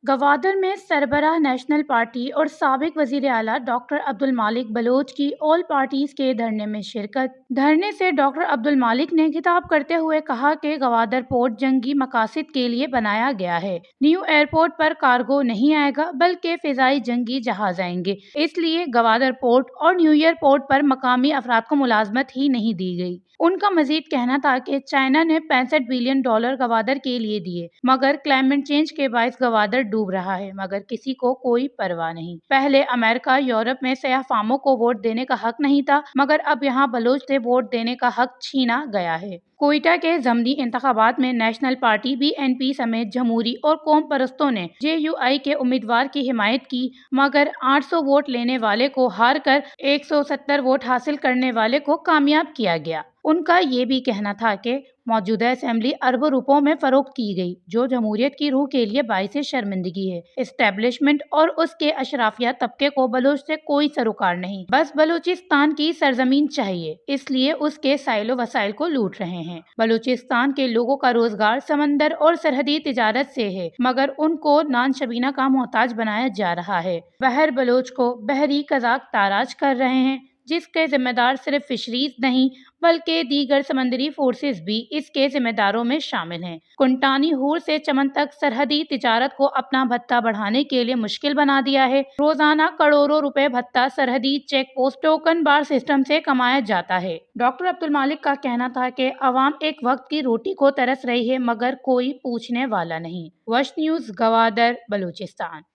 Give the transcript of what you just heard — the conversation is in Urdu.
گوادر میں سربراہ نیشنل پارٹی اور سابق وزیر اعلیٰ ڈاکٹر عبدالمالک بلوچ کی آل پارٹیز کے دھرنے میں شرکت۔ دھرنے سے ڈاکٹر عبدالمالک نے خطاب کرتے ہوئے کہا کہ گوادر پورٹ جنگی مقاصد کے لیے بنایا گیا ہے۔ نیو ایئرپورٹ پر کارگو نہیں آئے گا بلکہ فضائی جنگی جہاز آئیں گے، اس لیے گوادر پورٹ اور نیو ایئرپورٹ پر مقامی افراد کو ملازمت ہی نہیں دی گئی۔ ان کا مزید کہنا تھا کہ چائنا نے $65 بلین گوادر کے لیے دیے، مگر کلائمیٹ چینج کے باعث گوادر ڈوب رہا ہے، مگر کسی کو کوئی پرواہ نہیں۔ پہلے امریکہ یورپ میں سیاہ فاموں کو ووٹ دینے کا حق نہیں تھا، مگر اب یہاں بلوچ سے ووٹ دینے کا حق چھینا گیا ہے۔ کوئٹہ کے ضمنی انتخابات میں نیشنل پارٹی BNP سمیت جمہوری اور قوم پرستوں نے JUI کے امیدوار کی حمایت کی، مگر 800 ووٹ لینے والے کو ہار کر 170 ووٹ حاصل کرنے والے کو کامیاب کیا گیا۔ ان کا یہ بھی کہنا تھا کہ موجودہ اسمبلی اربوں روپوں میں فروخت کی گئی، جو جمہوریت کی روح کے لیے باعث شرمندگی ہے۔ اسٹیبلشمنٹ اور اس کے اشرافیہ طبقے کو بلوچ سے کوئی سروکار نہیں، بس بلوچستان کی سرزمین چاہیے، اس لیے اس کے سائل و وسائل کو لوٹ رہے ہیں۔ بلوچستان کے لوگوں کا روزگار سمندر اور سرحدی تجارت سے ہے، مگر ان کو نان شبینہ کا محتاج بنایا جا رہا ہے۔ بحر بلوچ کو بحری قزاق تاراج کر رہے ہیں، جس کے ذمہ دار صرف فشریز نہیں بلکہ دیگر سمندری فورسز بھی اس کے ذمہ داروں میں شامل ہیں۔ کنٹانی ہور سے چمن تک سرحدی تجارت کو اپنا بھتہ بڑھانے کے لیے مشکل بنا دیا ہے۔ روزانہ کروڑوں روپے بھتہ سرحدی چیک پوسٹ ٹوکن بار سسٹم سے کمایا جاتا ہے۔ ڈاکٹر عبدالمالک کا کہنا تھا کہ عوام ایک وقت کی روٹی کو ترس رہی ہے، مگر کوئی پوچھنے والا نہیں۔ وش نیوز، گوادر، بلوچستان۔